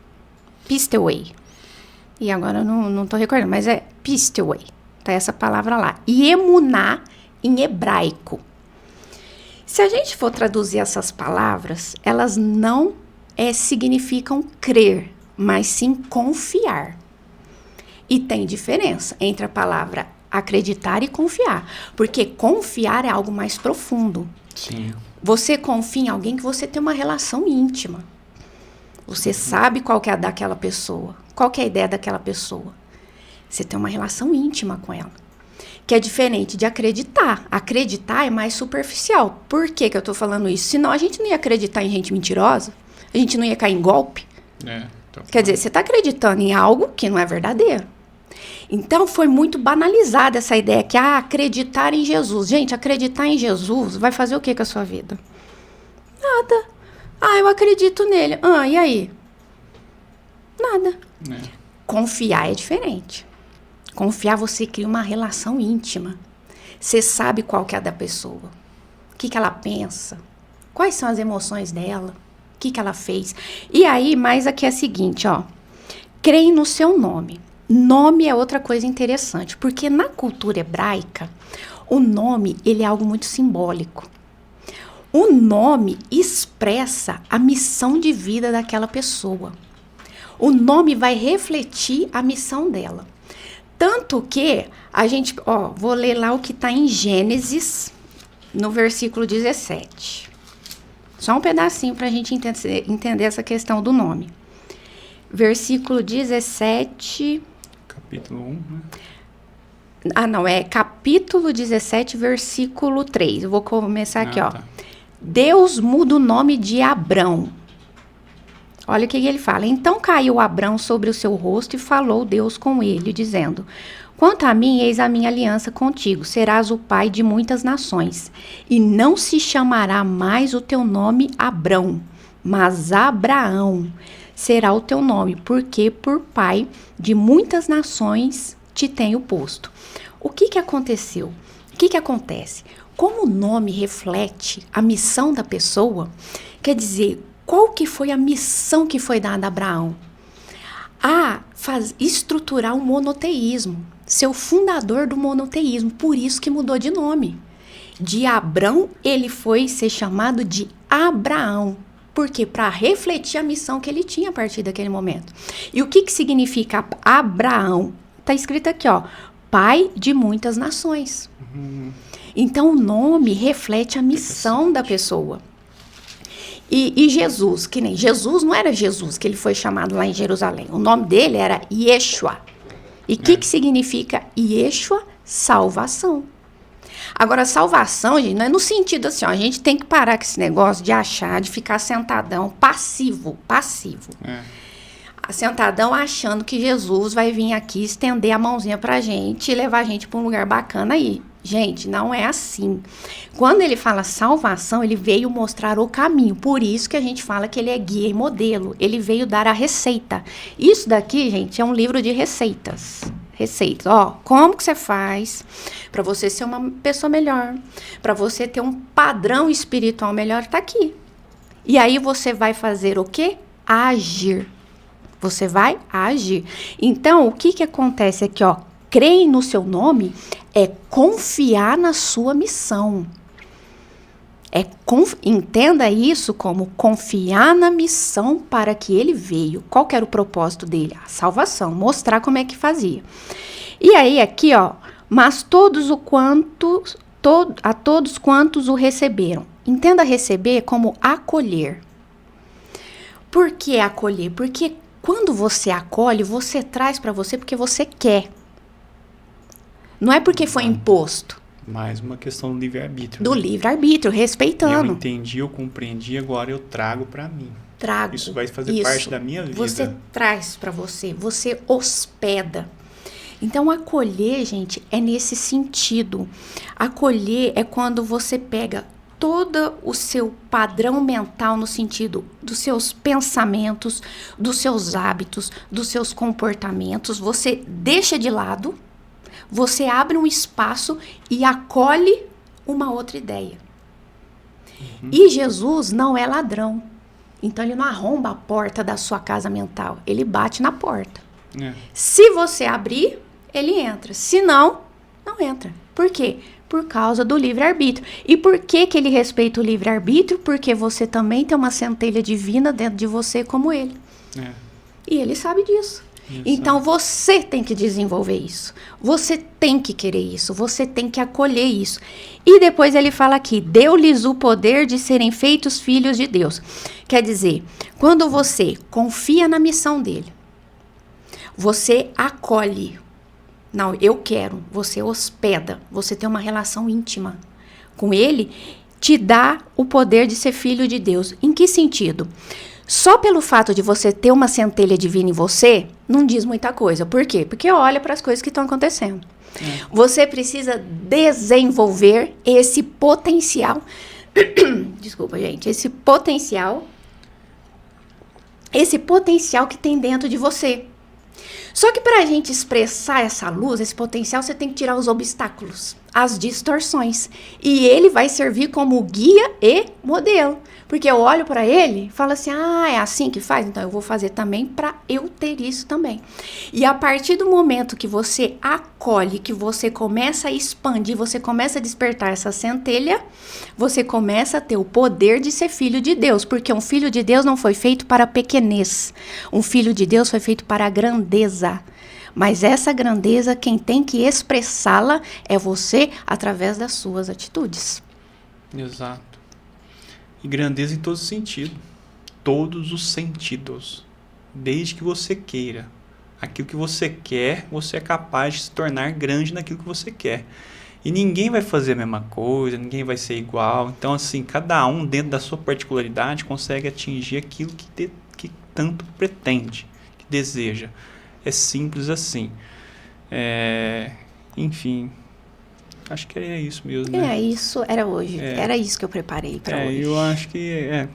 E agora eu não estou recordando, mas é pisteuei. Tá essa palavra lá. E emuná, em hebraico. Se a gente for traduzir essas palavras, elas não significam crer, mas sim confiar. E tem diferença entre a palavra acreditar e confiar. Porque confiar é algo mais profundo. Sim. Você confia em alguém que você tem uma relação íntima. Você sabe qual que é a daquela pessoa. Qual que é a ideia daquela pessoa. Você tem uma relação íntima com ela. Que é diferente de acreditar. Acreditar é mais superficial. Por que eu estou falando isso? Senão a gente não ia acreditar em gente mentirosa. A gente não ia cair em golpe. Quer dizer, você está acreditando em algo que não é verdadeiro. Então, foi muito banalizada essa ideia que, acreditar em Jesus. Gente, acreditar em Jesus vai fazer o que com a sua vida? Nada. Eu acredito nele. E aí? Nada. Confiar é diferente. Confiar, você cria uma relação íntima. Você sabe qual que é a da pessoa. O que ela pensa. Quais são as emoções dela. O que ela fez. E aí, mais aqui é a seguinte, creem no seu nome. Nome é outra coisa interessante, porque na cultura hebraica, o nome, ele é algo muito simbólico. O nome expressa a missão de vida daquela pessoa. O nome vai refletir a missão dela. Tanto que a gente, vou ler lá o que está em Gênesis, no versículo 17. Só um pedacinho para a gente entender essa questão do nome. Versículo 17... Capítulo 1, né? É capítulo 17, versículo 3. Eu vou começar aqui, Tá. Deus muda o nome de Abrão. Olha o que ele fala. Então caiu Abrão sobre o seu rosto e falou Deus com ele, dizendo: quanto a mim, eis a minha aliança contigo. Serás o pai de muitas nações. E não se chamará mais o teu nome Abrão, mas Abraão será o teu nome, porque por pai de muitas nações te tenho posto. O que aconteceu? O que acontece? Como o nome reflete a missão da pessoa, quer dizer, qual que foi a missão que foi dada a Abraão? Estruturar o monoteísmo, ser o fundador do monoteísmo, por isso que mudou de nome. De Abrão, ele foi ser chamado de Abraão. Por quê? Para refletir a missão que ele tinha a partir daquele momento. E o que significa Abraão? Está escrito aqui, pai de muitas nações. Então, o nome reflete a missão da pessoa. E Jesus, que nem Jesus, não era Jesus que ele foi chamado lá em Jerusalém. O nome dele era Yeshua. E o que significa Yeshua? Salvação. Agora, salvação, gente, não é no sentido assim, a gente tem que parar com esse negócio de achar, de ficar sentadão, passivo. Sentadão achando que Jesus vai vir aqui estender a mãozinha pra gente e levar a gente pra um lugar bacana aí. Gente, não é assim. Quando ele fala salvação, ele veio mostrar o caminho. Por isso que a gente fala que ele é guia e modelo. Ele veio dar a receita. Isso daqui, gente, é um livro de receitas. Como que você faz para você ser uma pessoa melhor, para você ter um padrão espiritual melhor, tá aqui. E aí você vai fazer o quê? Agir. Você vai agir. Então, o que acontece aqui, creem no seu nome é confiar na sua missão. Entenda isso como confiar na missão para que ele veio. Qual que era o propósito dele? A salvação, mostrar como é que fazia. E aí aqui, mas a todos quantos o receberam. Entenda receber como acolher. Por que acolher? Porque quando você acolhe, você traz para você porque você quer. Não é porque foi imposto. Mais uma questão do livre-arbítrio. Do livre-arbítrio, respeitando. Eu entendi, eu compreendi, agora eu trago para mim. Trago. Isso vai fazer parte da minha vida. Você traz para você, você hospeda. Então, acolher, gente, é nesse sentido. Acolher é quando você pega todo o seu padrão mental no sentido dos seus pensamentos, dos seus hábitos, dos seus comportamentos, você deixa de lado, você abre um espaço e acolhe uma outra ideia. E Jesus não é ladrão. Então ele não arromba a porta da sua casa mental, ele bate na porta. Se você abrir, ele entra. Se não, não entra. Por quê? Por causa do livre-arbítrio. E por que ele respeita o livre-arbítrio? Porque você também tem uma centelha divina dentro de você como ele. E ele sabe disso. Então você tem que desenvolver isso. Você tem que querer isso. Você tem que acolher isso. E depois ele fala aqui, deu-lhes o poder de serem feitos filhos de Deus. Quer dizer, quando você confia na missão dele, você acolhe. Não, eu quero. Você hospeda. Você tem uma relação íntima com ele. Te dá o poder de ser filho de Deus. Em que sentido? Só pelo fato de você ter uma centelha divina em você, não diz muita coisa. Por quê? Porque olha para as coisas que estão acontecendo. Você precisa desenvolver esse potencial. Desculpa, gente. Esse potencial que tem dentro de você. Só que para a gente expressar essa luz, esse potencial, você tem que tirar os obstáculos, as distorções. E ele vai servir como guia e modelo. Porque eu olho para ele e falo assim, é assim que faz? Então eu vou fazer também para eu ter isso também. E a partir do momento que você acolhe, que você começa a expandir, você começa a despertar essa centelha, você começa a ter o poder de ser filho de Deus. Porque um filho de Deus não foi feito para pequenez. Um filho de Deus foi feito para a grandeza. Mas essa grandeza, quem tem que expressá-la é você através das suas atitudes. Exato. E grandeza em todos os sentidos. Todos os sentidos. Desde que você queira. Aquilo que você quer, você é capaz de se tornar grande naquilo que você quer. E ninguém vai fazer a mesma coisa, ninguém vai ser igual. Então, assim, cada um, dentro da sua particularidade, consegue atingir aquilo que tanto pretende, que deseja. É simples assim. Enfim... Acho que é isso mesmo, né? Isso era hoje. Era isso que eu preparei para hoje. Eu acho que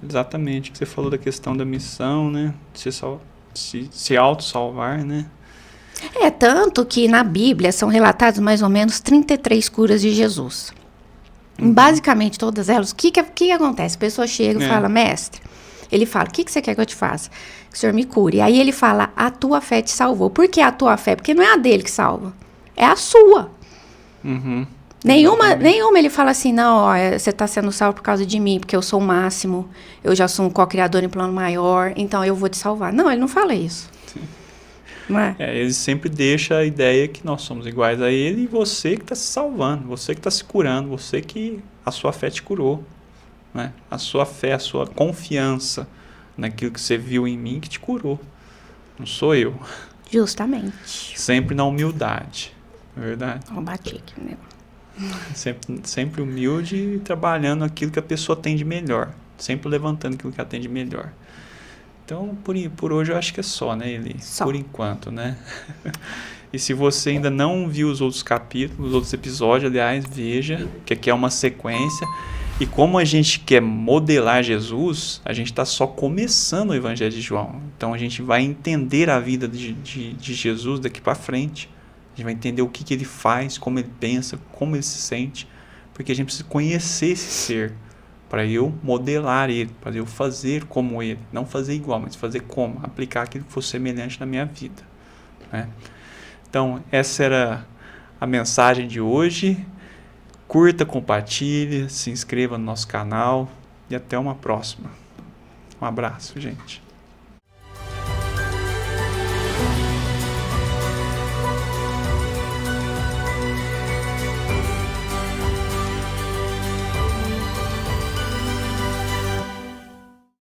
exatamente. Que você falou da questão da missão, né? Se auto-salvar, né? Tanto que na Bíblia são relatadas mais ou menos 33 curas de Jesus. Basicamente, todas elas, o que acontece? A pessoa chega e fala, mestre, ele fala, o que você quer que eu te faça? Que o senhor me cure. E aí ele fala, a tua fé te salvou. Por que a tua fé? Porque não é a dele que salva, é a sua. Nenhuma ele fala assim, não, você está sendo salvo por causa de mim, porque eu sou o máximo, eu já sou um co-criador em plano maior, então eu vou te salvar. Não, ele não fala isso. Não é? Ele sempre deixa a ideia que nós somos iguais a ele e você que está se salvando, você que está se curando, você que a sua fé te curou. Né? A sua fé, a sua confiança naquilo que você viu em mim que te curou. Não sou eu. Justamente. Sempre na humildade. Verdade. Vou bater aqui, né? Sempre humilde e trabalhando aquilo que a pessoa tem de melhor. Sempre levantando aquilo que ela tem de melhor. Então, por hoje eu acho que é só, né, Eli? Só. Por enquanto, né? E se você ainda não viu os outros capítulos, os outros episódios, aliás, veja, que aqui é uma sequência. E como a gente quer modelar Jesus, a gente está só começando o Evangelho de João. Então, a gente vai entender a vida de Jesus daqui para frente. A gente vai entender o que ele faz, como ele pensa, como ele se sente. Porque a gente precisa conhecer esse ser para eu modelar ele, para eu fazer como ele. Não fazer igual, mas fazer como. Aplicar aquilo que for semelhante na minha vida. Né? Então, essa era a mensagem de hoje. Curta, compartilhe, se inscreva no nosso canal e até uma próxima. Um abraço, gente.